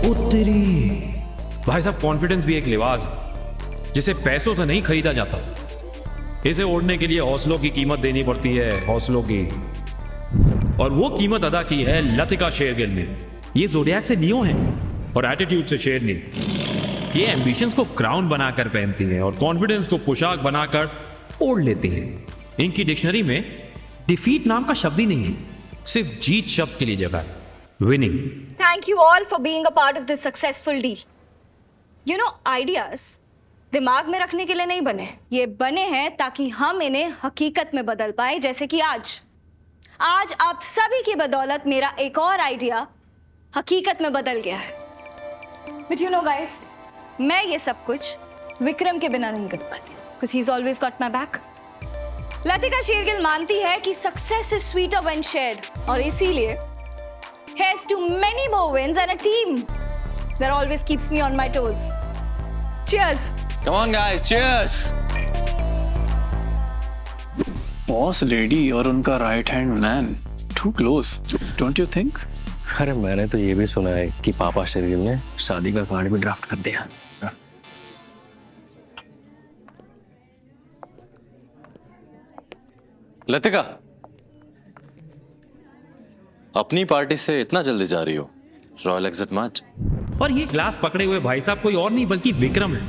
उत्तरी भाई साहब, कॉन्फिडेंस भी एक लिबास है जिसे पैसों से नहीं खरीदा जाता। इसे ओढ़ने के लिए हौसलों की कीमत देनी पड़ती है, हौसलों की। और वो कीमत अदा की है लतिका शेरगिल ने। ये ज़ोडिएक से लियो हैं और एटीट्यूड से शेरनी। ये एम्बिशंस को क्राउन बनाकर पहनती हैं और कॉन्फिडेंस को पोशाक बनाकर ओढ़ लेती हैं। इनकी डिक्शनरी में डिफीट नाम का शब्द ही नहीं है, सिर्फ जीत शब्द के लिए जगह है, winning. Thank you all for being a part of this successful deal. You know, ideas दिमाग में रखने के लिए नहीं बने, ये बने हैं ताकि हम इन्हें हकीकत में बदल पाए। जैसे कि आज आप सभी की बदौलत मेरा एक और आइडिया हकीकत में बदल गया है। But you know guys, मैं ये सब कुछ विक्रम के बिना नहीं कर पाती, because he's always got my back. Latika Shergill मानती है कि success is sweeter when shared, और इसीलिए here's to many more wins and a team that always keeps me on my toes. Cheers! Come on guys, cheers! Boss lady और उनका right hand man, too close, don't you think? अरे मैंने तो ये भी सुना है कि पापा शेरगिल ने शादी का कार्ड भी ड्राफ्ट कर दिया। लतिका, अपनी पार्टी से इतना जल्दी जा रही हो? Royal exit match. और ये ग्लास पकड़े हुए भाई साहब कोई और नहीं बल्कि विक्रम है।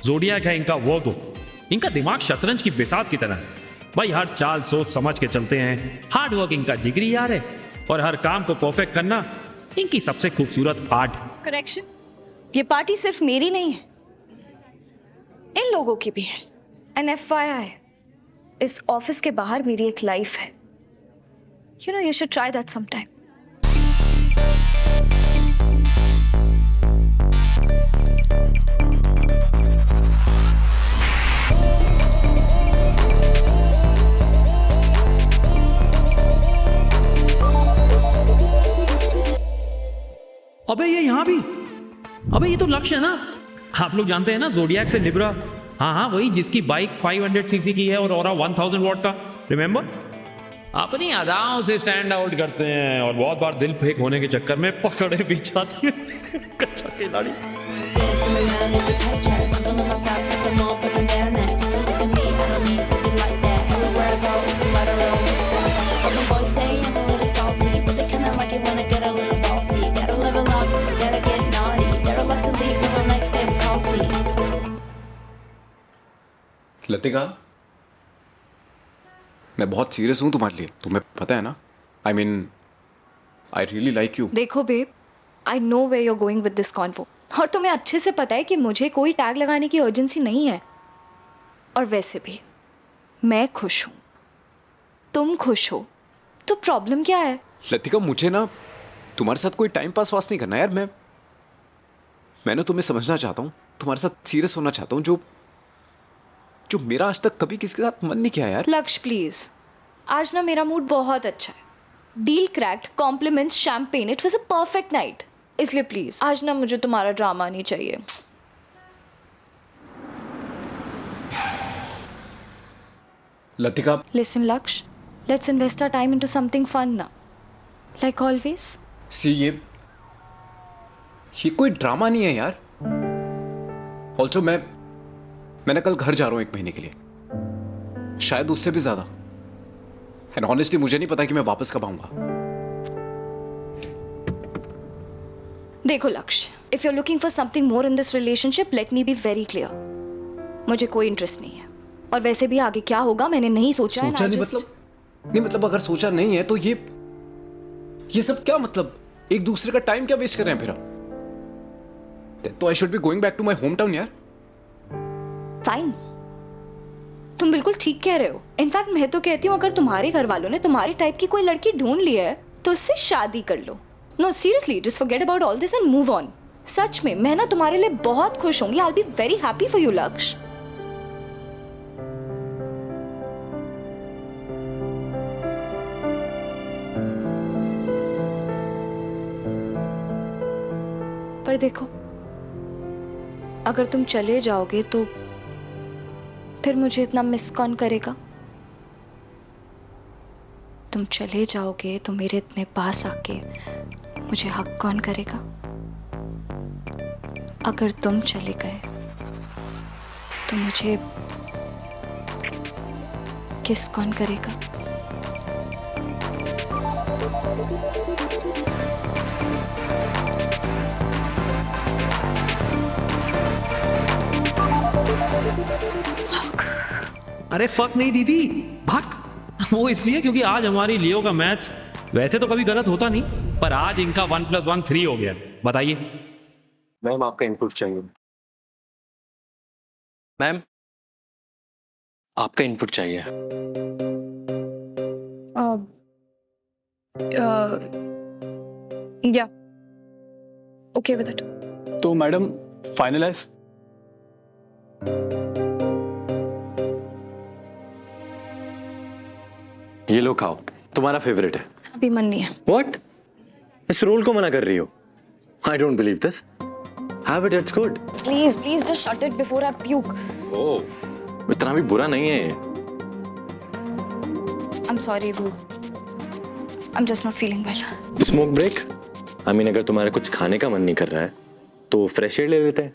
ज़ोडिएक है इनका वो तो। इनका दिमाग शतरंज की बिसात की तरह है भाई। हर चाल सोच समझ के चलते हैं। हार्ड वर्क इनका जिगरी यार है, और हर काम को परफेक्ट करना इनकी सबसे खूबसूरत आर्ट। करेक्शन, ये पार्टी सिर्फ मेरी नहीं है, इन लोगों की भी है। एंड FYI, इस ऑफिस के बाहर मेरी एक लाइफ है। You know, you should try that sometime. अबे ये यहाँ भी, अबे ये तो लक्ष्य है ना। आप लोग जानते हैं ना ज़ोडिएक से लिब्रा। हाँ, वही जिसकी बाइक 500 सीसी की है और ऑरा 1000 वॉट का। रिमेंबर? अपनी अदाओं से स्टैंड आउट करते हैं और बहुत बार दिल फेंक होने के चक्कर में पकड़े भी जाते हैं। कच्चा खिलाड़ी। लतिका, मैं बहुत सीरियस हूँ तुम्हारे लिए, तुम्हें पता है ना। I mean, I really like you. देखो babe, I know where you're going with this convo, और तुम्हें अच्छे से पता है कि मुझे कोई टैग लगाने की अर्जेंसी नहीं है। और वैसे भी मैं खुश हूँ, तुम खुश हो, तो प्रॉब्लम क्या है? लतिका, मुझे ना तुम्हारे साथ कोई टाइम पास वास नहीं करना यार। मैं ना तुम्हें समझना चाहता हूँ, तुम्हारे साथ सीरियस होना चाहता हूँ, जो मेरा आज तक कभी किसी के साथ मन नहीं किया यार। लक्ष्य प्लीज, आज ना मेरा मूड बहुत अच्छा है। Deal cracked, compliments, champagne, it was a perfect night. इसलिए प्लीज आज ना मुझे तुम्हारा ड्रामा नहीं चाहिए। Latika, listen Lakshya, let's invest our time into something fun ना, लाइक ऑलवेज। सी ये कोई ड्रामा नहीं है यार। ऑल्सो मैं ना कल घर जा रहा हूं 1 महीने के लिए, शायद उससे भी ज्यादा। एंड ऑनेस्टली मुझे नहीं पता कि मैं वापस कब आऊंगा। देखो Lakshya, if you are looking for something more in this relationship, let me be very clear, मुझे कोई इंटरेस्ट नहीं है। और वैसे भी आगे क्या होगा मैंने नहीं सोचा है। नहीं मतलब अगर सोचा नहीं है तो ये सब क्या मतलब? एक दूसरे का टाइम क्या वेस्ट कर रहे हैं फिर आप? तो I should be going back to my home town यार। फाइन, तुम बिल्कुल ठीक कह रहे हो। इनफैक्ट मैं तो कहती हूँ, अगर तुम्हारे घर वालों ने तुम्हारे टाइप की कोई लड़की ढूंढ ली है तो उससे शादी कर लो। No seriously, just forget about all this and move on. सच में मैं ना तुम्हारे लिए बहुत खुश होंगी। I will be very happy for you Lakshya. पर देखो, अगर तुम चले जाओगे तो फिर मुझे इतना मिस कौन करेगा? तुम चले जाओगे तो मेरे इतने पास आके मुझे हक कौन करेगा? अगर तुम चले गए तो मुझे किस कौन करेगा? अरे फक नहीं दीदी, भक। वो इसलिए क्योंकि आज हमारी लियो का मैच वैसे तो कभी गलत होता नहीं, पर आज इनका 1+1 3 हो गया। बताइए मैम आपका इनपुट चाहिए। मैम आपका इनपुट चाहिए। या ओके विद इट। तो मैडम फाइनलाइज। ये लो खाओ, तुम्हारा फेवरेट है। अभी मन नहीं है। व्हाट? इस रोल को मना कर रही हो? I don't believe this. Have it, it's good. Please please just shut it before I puke. Oh, इतना भी बुरा नहीं है ये। आई am sorry boo, I am just not feeling well. Smoke break? I mean अगर तुम्हारा कुछ खाने का मन नहीं कर रहा है तो फ्रेश एयर ले लेते हैं।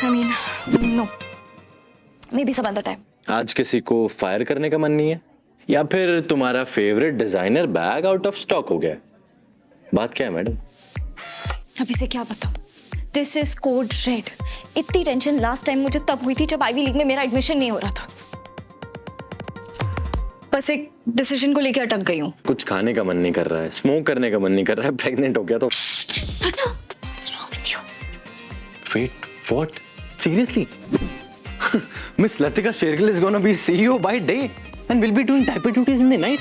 I mean no, maybe some other time. आज किसी को फायर करने का मन नहीं है, या फिर तुम्हारा favourite designer bag out of stock हो गया है? बात क्या है मैडम? अभी से क्या बताऊं? This is code red. इतनी टेंशन लास्ट टाइम मुझे तब हुई थी जब आईवी लीग में मेरा एडमिशन नहीं हो रहा था। बस एक डिसीजन को लेकर अटक गई हूँ। कुछ खाने का मन नहीं कर रहा है, स्मोक करने का मन नहीं कर रहा है, प्रेग्नेंट हो गया तो wait what? Seriously? Miss Latika Shergill is gonna be CEO by day and will be doing diaper duties in the night.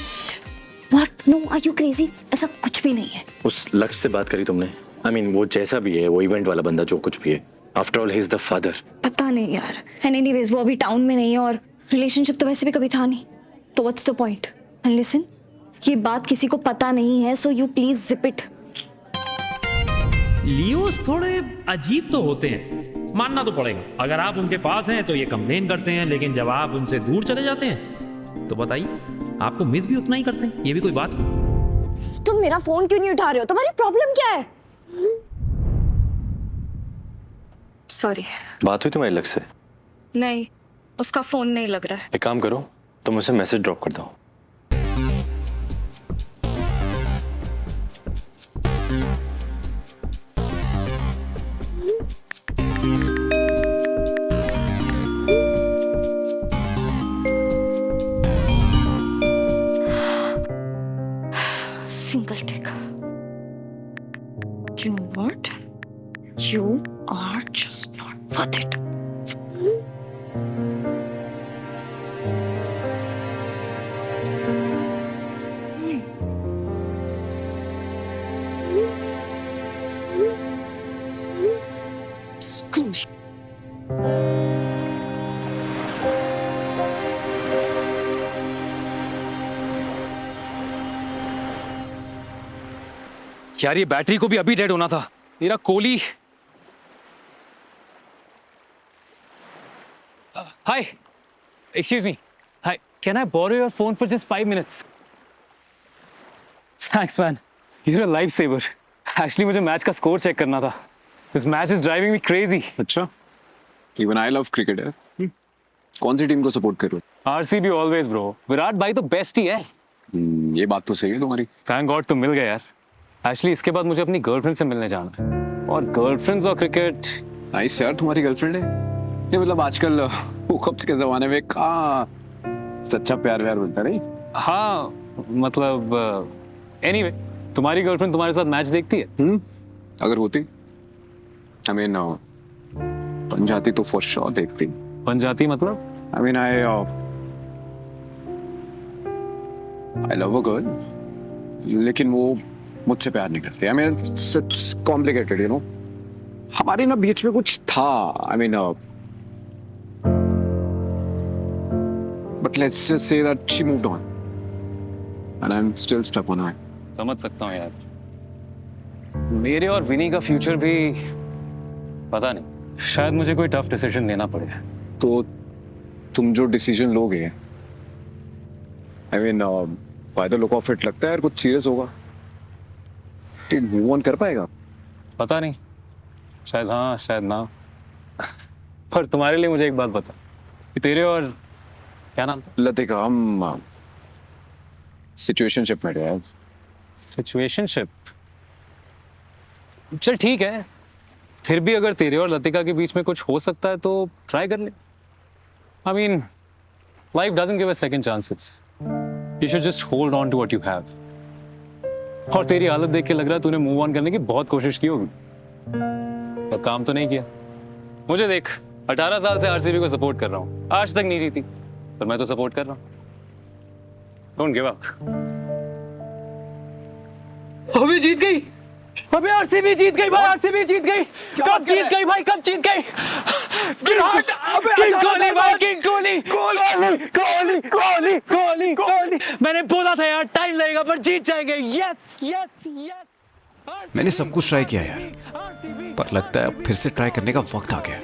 What? No, are you crazy? ऐसा कुछ भी नहीं है। उस लक्ष्य से बात करी तुमने? I mean वो जैसा भी है, वो इवेंट वाला बंदा जो कुछ भी है, after all he is the father. पता नहीं यार। एंड एनीवेज वो अभी टाउन में नहीं है और रिलेशनशिप तो वैसे भी कभी था नहीं, तो what's the point? And listen, ये बात किसी को पता नहीं है, so you please zip it. Leos थोड़े अजीब तो होते हैं, मानना तो पड़ेगा। अगर आप उनके पास हैं तो ये कंप्लेन करते हैं, लेकिन जब आप उनसे दूर चले जाते हैं तो बताइए आपको मिस भी उतना ही करते हैं। ये भी कोई बात है? तुम मेरा फोन क्यों नहीं उठा रहे हो? तुम्हारी प्रॉब्लम क्या है? सॉरी। बात हुई तुम्हारे लक्ष्य से? नहीं, उसका फोन नहीं लग रहा है। एक काम करो, तुम उसे मैसेज ड्रॉप कर दो। Single tick. You know what? You are just not worth it. Screw you. यार ये बैटरी को भी अभी डेड होना था। मेरा Kohli. Hi, excuse me. Hi, can I borrow your phone for just 5 minutes? Thanks man, you are a life saver. Actually मुझे match का स्कोर चेक करना था। This match is driving me crazy. अच्छा, इवन आई लव क्रिकेट है। कौन सी team को support करूँ? RCB always bro. विराट भाई तो बेस्ट ही है। ये बात तो सही है तुम्हारी। थैंक गॉड तुम मिल गए यार। एक्चुअली इसके बाद मुझे अपनी गर्लफ्रेंड से मिलने जाना है, और गर्लफ्रेंड्स और क्रिकेट। नाइस यार, तुम्हारी गर्लफ्रेंड है ये? मतलब आजकल हुकअप्स के जमाने में कहाँ सच्चा प्यार व्यार बनता नहीं। हाँ मतलब एनीवे, तुम्हारी गर्लफ्रेंड तुम्हारे साथ मैच देखती है? अगर होती, आई मीन बन जाती तो फॉर श्योर देखती। बन जाती मतलब? I mean I love a girl, लेकिन वो मुझसे प्यार नहीं करती। I mean it's complicated, you know. हमारे ना बीच में कुछ था। I mean but let's just say that she moved on and I am still stuck on her. समझ सकता हूँ यार। मेरे और विनी का फ्यूचर भी पता नहीं, शायद मुझे कोई टफ डिसीजन लेना पड़े। तो तुम जो डिसीजन लोगे, I mean by the look of it लगता है यार कुछ सीरियस होगा। मूव ऑन कर पाएगा? पता नहीं, शायद हाँ शायद ना। पर तुम्हारे लिए मुझे एक बात बता कि तेरे और क्या नाम था? लतिका, हम सिचुएशनशिप में थे यार। सिचुएशनशिप? चल ठीक है, फिर भी अगर तेरे और लतिका के बीच में कुछ हो सकता है तो ट्राई कर ले। I mean life doesn't give us second chances, you should just hold on to what you have. और तेरी हालत देख के लग रहा है तूने मूव ऑन करने की बहुत कोशिश की होगी, पर काम तो नहीं किया। मुझे देख, 18 साल से आरसीबी को सपोर्ट कर रहा हूँ, आज तक नहीं जीती, पर मैं तो सपोर्ट कर रहा हूँ। Don't give up. अभी जीत गई, अबे आरसीबी जीत गई भाई, आरसीबी जीत गई। कब जीत गई भाई, कब जीत गई? विराट, अबे किंग कोहली भाई, किंग कोहली, कोहली, कोहली, कोहली, कोहली। मैंने बोला था यार टाइम लगेगा पर जीत जाएंगे। Yes yes yes. मैंने सब कुछ ट्राई किया यार, पर लगता है अब फिर से ट्राई करने का वक्त आ गया।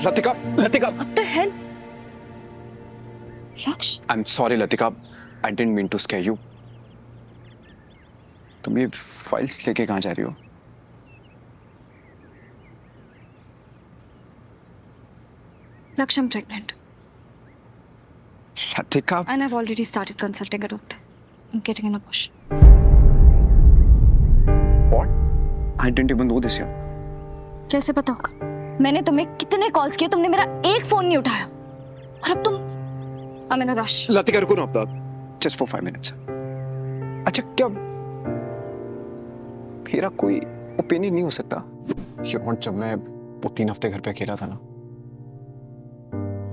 Latika, Latika, What the hell? Lakshya, I am sorry Latika, I didn't mean to scare you. तुम ये फाइल्स लेके कहाँ जा रही हो? लक्ष्य, I'm pregnant Latika, and I've already started consulting a doctor. I'm getting an abortion. what? I didn't even know this yet. कैसे पता होगा? मैंने तुम्हें कितने कॉल्स किए, तुमने मेरा एक फोन नहीं उठाया, और अब तुम I'm in a rush. Latika रुको ना अपना, just for 5 minutes. अच्छा क्या मेरा कोई ओपिनियन नहीं हो सकता? You know, जब मैं वो 3 हफ्ते घर पे अकेला था ना,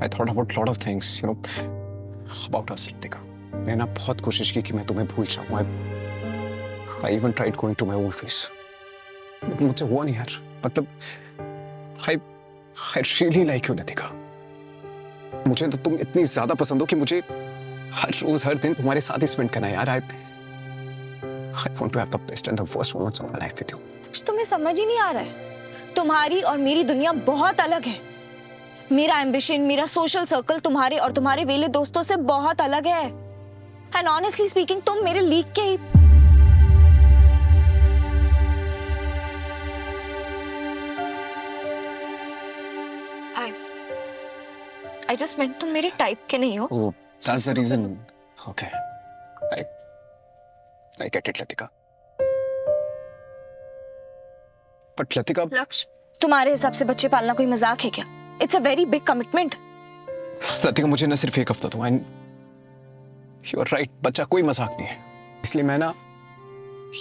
I thought about lot of things, you know, about us, Latika. मैंने ना बहुत कोशिश की कि मैं तुम्हें भूल जाऊं। I even tried going to my old place, लेकिन मुझसे हुआ नहीं यार। मतलब I really like you, Latika. मुझे तो तुम इतनी ज्यादा पसंद हो कि मुझे हर रोज हर दिन तुम्हारे साथ ही स्पेंड करना है यार। I want to have the best and the worst moments of my life with you. कुछ तुम्हें समझ ही नहीं आ रहा है। तुम्हारी और मेरी दुनिया बहुत अलग है। मेरा एम्बिशन, मेरा सोशल सर्कल तुम्हारे और तुम्हारे वेले दोस्तों से बहुत अलग है। एंड ऑनेस्टली स्पीकिंग, तुम मेरे लीग के ही I just meant तुम मेरे टाइप के नहीं हो। Oh, that's the reason. Okay. I get it, Latika. But Latika, लक्ष्य, तुम्हारे हिसाब से बच्चे पालना कोई मजाक है क्या? It's a very big commitment. Latika मुझे ना सिर्फ एक हफ्ता दो। And you are right, बच्चा कोई मजाक नहीं है। इसलिए मैं ना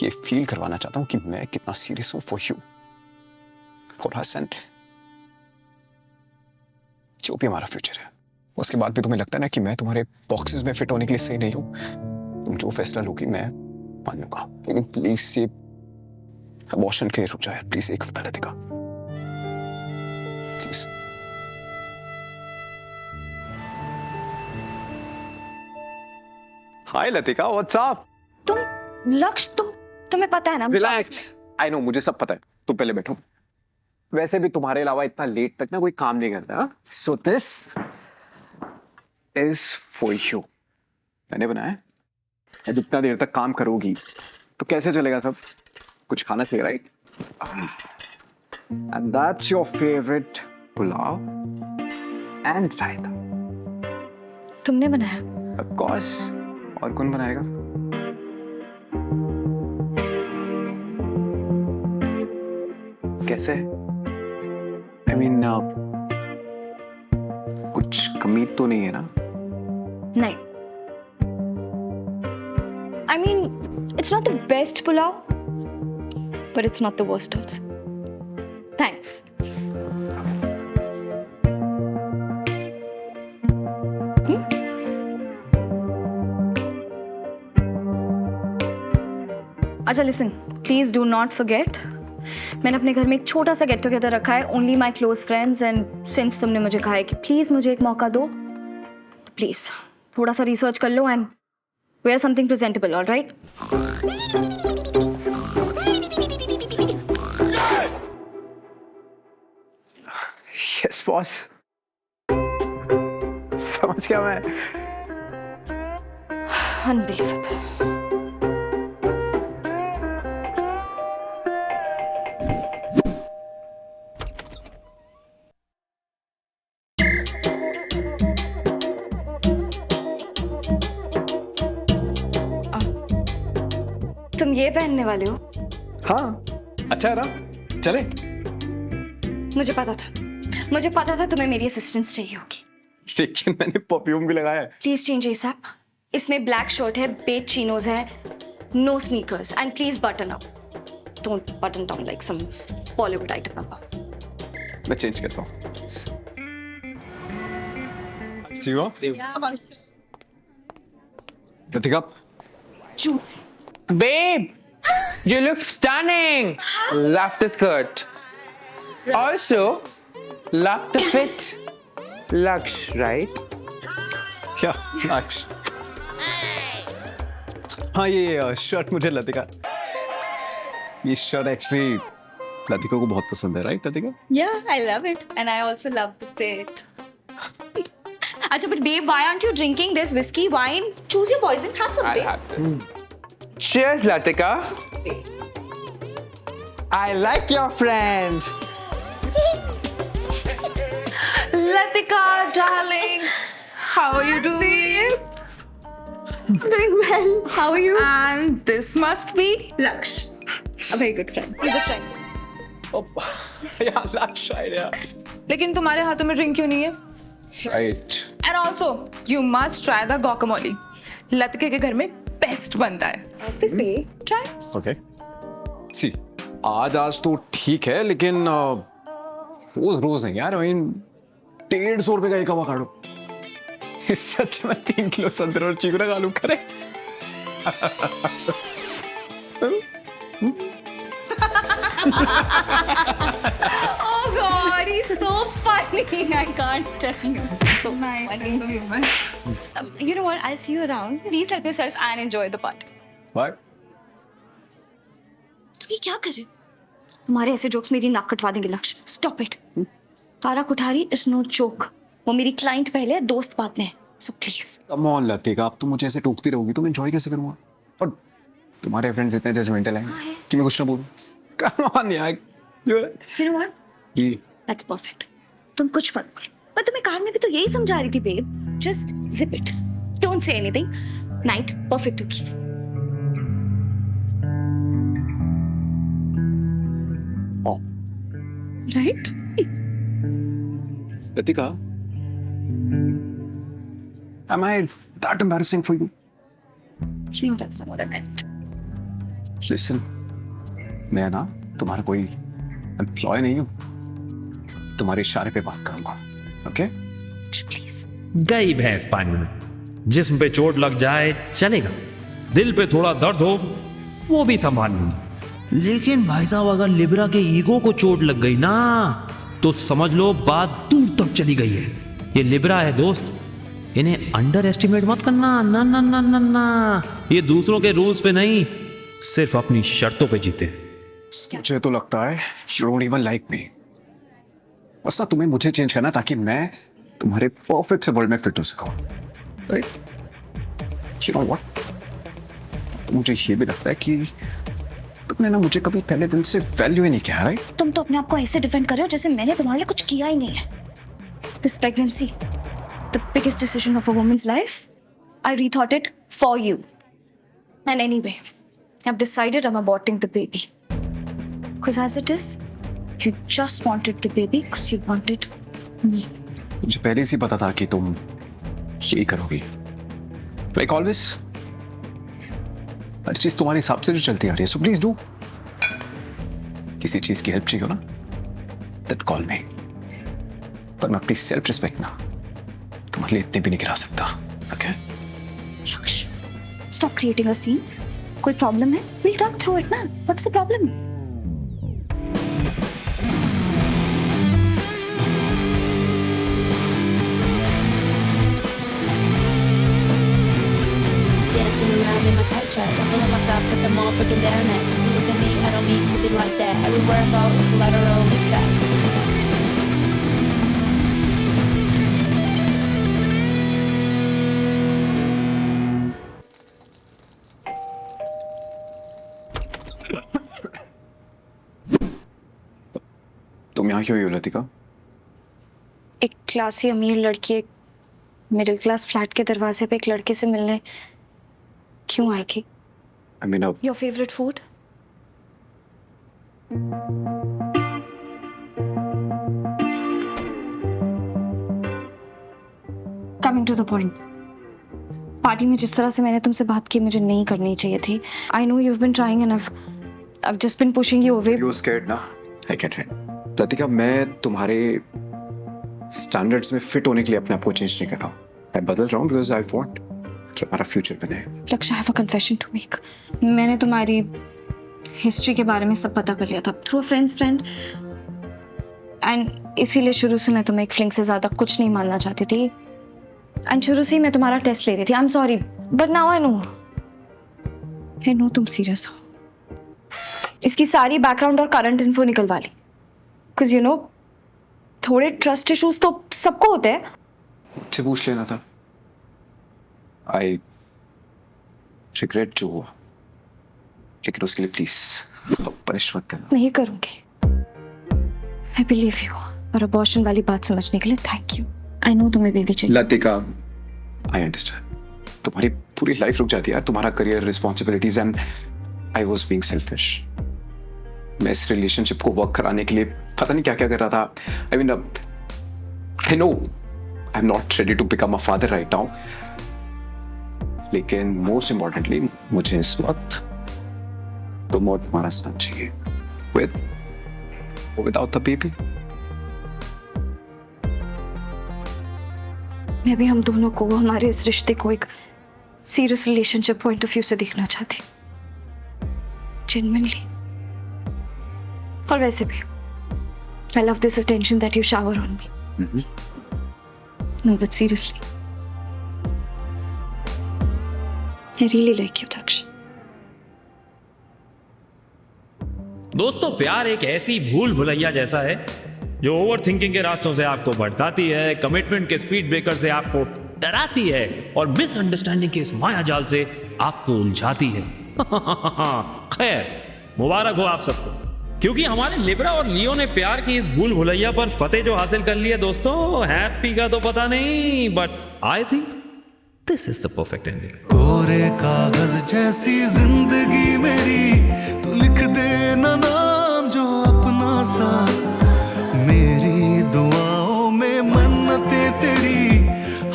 ये फील करवाना चाहता हूँ कि मैं कितना सीरियस हूँ for you, for us and जो भी हमारा फ्यूचर है। उसके बाद भी तुम्हें लगता है ना कि मैं तुम्हारे बॉक्सेस में फिट होने के लिए सही नहीं हूँ, तुम जो फैसला लोगी मैं मान लूंगा। लेकिन प्लीज ये अबॉर्शन के लिए रुक जाओ यार, प्लीज एक हफ्ता Latika, please. Hi Latika, what's up? तुम लक्ष्य, तुम्हें पता है ना? रिलैक्स, आई नो, मुझे सब पता है। तुम पहले बैठो। वैसे भी तुम्हारे अलावा इतना लेट तक ना कोई काम नहीं करता। So this is for you. मैंने बनाया है। जितना देर तक काम करोगी तो कैसे चलेगा सब? कुछ खाना चाहिए, right? And that's your favourite pulao and raita. तुमने बनाया? ऑफ कोर्स, और कौन बनाएगा? कैसे? I mean, कुछ कमी तो नहीं है ना? नहीं। I mean, it's not the best pulao, but it's not the worst also. Thanks. अच्छा listen, please do not forget, मैंने अपने घर में एक छोटा सा गेट टुगेदर रखा है, only my close friends, and since तुमने मुझे कहा है कि प्लीज मुझे एक मौका दो, तो प्लीज थोड़ा सा रिसर्च कर लो and wear something presentable, alright? Yes boss, समझ गया मैं। अनबिलीवेबल। तुम ये पहनने वाले हो? हाँ अच्छा है ना, चले। मुझे पता था तुम्हें मेरी असिस्टेंस चाहिए होगी। लेकिन मैंने परफ्यूम भी लगाया है। Please change ASAP. इसमें ब्लैक शर्ट है, बेज चिनोज है, no sneakers and please button up. Don't button down like some Bollywood item number. मैं चेंज करता हूँ। Shiva, Latika, choose. Babe, you look stunning. Love the skirt. Also, love the fit. Lux, right? क्या लक्ष? हाँ ये shirt मुझे लतिका, ये शर्ट एक्चुअली लतिका को बहुत पसंद है, right Latika? Yeah, I love it and I also love the fit. अच्छा, but babe, why aren't you drinking this whiskey, wine? Choose your poison. Have I'll something. have this. Cheers, Latika. I like your friend. Latika, darling, how are you doing? Doing well. How are you? And this must be Laksh. A very good friend. He's a friend. यार लक्ष idea, लेकिन तुम्हारे हाथों में drink क्यों नहीं है? Right. And also, you must try the guacamole. Latika के घर में बेस्ट बनता है. Obviously. Try. ओके सी, आज तो ठीक है, लेकिन रोज रोज नहीं यार। आई मीन 150 रुपए का एक अवाकाडो, इससे अच्छा मैं 3 किलो संतरे और चीकू खा लूं। करे Oh God, he's so funny. I can't tell you. So funny. You know what? I'll see you around. Please help yourself and enjoy the party. Bye. तुम ये क्या कर रहे हो? तुम्हारे ऐसे जोक्स मेरी नाक कटवा देंगे लक्ष्य। Stop it. Tara Kuthari is no joke. वो मेरी क्लाइंट पहले, दोस्त बाद में। So please. Come on Latika, अब तुम मुझे ऐसे टोकती रहोगी तो मैं एंजॉय कैसे करूंगा? और तुम्हारे फ्रेंड्स इतने जजमेंटल हैं कि मैं कुछ ना बोलूं। कम ऑन यार। You know what? That's perfect. तुम कुछ मत बोलो। मैं तुम्हें कार में भी तो यही समझा रही थी babe. Just zip it. Don't say anything. Night perfect होगी। Right? Latika, am I that embarrassing for you? No, that's not what I meant. Listen, मैं ना तुम्हारा कोई एम्प्लॉय नहीं हूँ, तुम्हारे इशारे पे बात करूंगा, ओके? Please. गई भैंस पानी में। जिस्म पे चोट लग जाए चलेगा, दिल पे थोड़ा दर्द हो वो भी संभाल लूंगी। लेकिन भाई साहब, अगर लिब्रा के ईगो को चोट लग गई ना तो समझ लो बात दूर तक चली गई है। ये लिब्रा है दोस्त, इन्हें अंडर एस्टिमेट मत करना। ना ना ना ना ना, ये दूसरों के रूल्स पे नहीं, सिर्फ अपनी शर्तों पे जीते। मुझे तो लगता है you don't even like me। बस ना तुम्हें मुझे चेंज करना ताकि मैं तुम्हारे परफेक्ट से वर्ल्ड में फिट हो सकूं, राइट? You know what? तो मुझे ये भी लगता है कि तुमने ना मुझे कभी पहले दिन से वैल्यू ही नहीं किया, राइट? तुम तो अपने आप को ऐसे डिफेंड कर रहे हो जैसे मैंने तुम्हारे लिए कुछ किया ही नहीं है। This pregnancy, the biggest decision of a woman's life. I rethought it for you. And anyway, I've decided I'm aborting the baby. Because as it is, you just wanted the baby because you wanted me. मुझे पहले से पता था कि तुम यही करोगी। Like always, हर चीज तुम्हारे हिसाब से जो चलती आ रही है, so please do। किसी चीज की हेल्प चाहिए हो ना, that call me। पर मैं अपनी सेल्फ रिस्पेक्ट ना तुम्हारे लिए इतने भी नहीं गिरा सकता, okay? Laksh, stop creating a scene. कोई प्रॉब्लम है? We'll talk through it ना। What's the problem? Dancing around in my tight dress, I'm feeling myself, got them all breaking down at. Just look at me, I don't need to be like that. Everywhere I go, collateral effect. तुम यहाँ क्यों हो लतिका? एक classy अमीर लड़की एक middle class flat के दरवाजे पे एक लड़के से मिलने क्यों आएगी? I mean, Your favorite food? Coming to the point. Party में जिस तरह से मैंने तुमसे बात की मुझे नहीं करनी चाहिए थी. I know you've been trying and I've just been pushing you away. you were scared ना? I get it. लतिका, मैं तुम्हारे स्टैंडर्ड्स में फिट होने के लिए अपने आप को चेंज नहीं कर रहा हूँ. मैं बदल रहा हूँ because I want कि हमारा फ्यूचर बने. लक्ष्य, I have a confession to make. मैंने तुम्हारी हिस्ट्री के बारे में सब पता कर लिया था थ्रू फ्रेंड्स फ्रेंड एंड इसीलिए शुरू से मैं तुम्हें एक फ्लिंग से ज्यादा कुछ नहीं मानना चाहती थी एंड शुरू से ही मैं तुम्हारा टेस्ट ले रही थी. आई am sorry but now I know तुम सीरियस हो. इसकी सारी बैकग्राउंड और करंट इन्फो निकलवा ली बिकॉज यू नो थोड़े ट्रस्ट इश्यूज तो सबको होते हैं. मुझसे पूछ लेना था. आई रिग्रेट जो हुआ, लेकिन उसके लिए प्लीज पनिश मत करना. नहीं करूंगी. I believe you. और अबॉर्शन वाली बात समझने के लिए थैंक यू. आई नो तुम्हें बेबी चाहिए. Latika, I understand. तुम्हारी पूरी लाइफ रुक जाती है यार. तुम्हारा career, responsibilities and I was being selfish. मैं इस रिलेशनशिप को वर्क कराने के लिए पता नहीं क्या क्या कर रहा था. I mean I know I am not ready to become a father right now, लेकिन मोस्ट इंपॉर्टेंटली मुझे इस वक्त तुम और तुम्हारा साथ चाहिए. Without the baby. मैं भी हम दोनों को, हमारे इस रिश्ते को एक serious relationship point of view से देखना चाहती. जेन्युइनली. और वैसे भी I love this attention that you shower on me. No but seriously I really like you Daksh. दोस्तों, प्यार एक ऐसी भूल भुलैया जैसा है जो ओवर थिंकिंग के रास्तों से आपको भटकाती है, कमिटमेंट के स्पीड ब्रेकर से आपको डराती है और मिसअंडरस्टैंडिंग के इस माया जाल से आपको उलझाती है. खैर, मुबारक हो आप सबको, क्योंकि हमारे लिब्रा और लियो ने प्यार की इस भूल भुलैया पर फतेह जो हासिल कर लिया दोस्तों, हैप्पी का तो पता नहीं but I think this is the perfect ending. कोरे कागज जैसी जिंदगी मेरी, तू लिख दे ना नाम जो अपना सा. मेरी दुआओं में मन्नतें तेरी,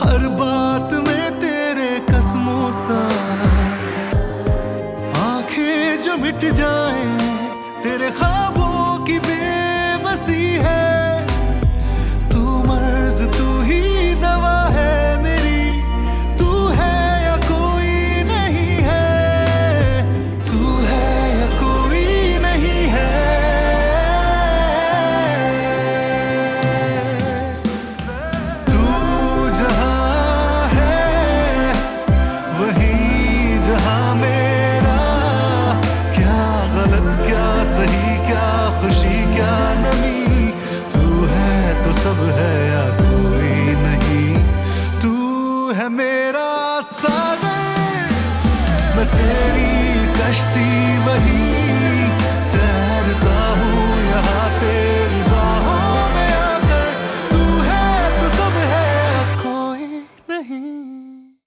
हर बात में तेरे कसमों सा. आंखें जो मिट जाए तेरे ख्वाबों की बेबसी है. तू मर्ज तू ही दवा है मेरी, तू है या कोई नहीं है, तू है या कोई नहीं है. तू जहां है वही जहां मेरा. क्या गलत क्या सही, क्या खुशी क्या नमी, तू है तो सब है या कोई नहीं. तू है मेरा सागर, मैं तेरी कश्ती वही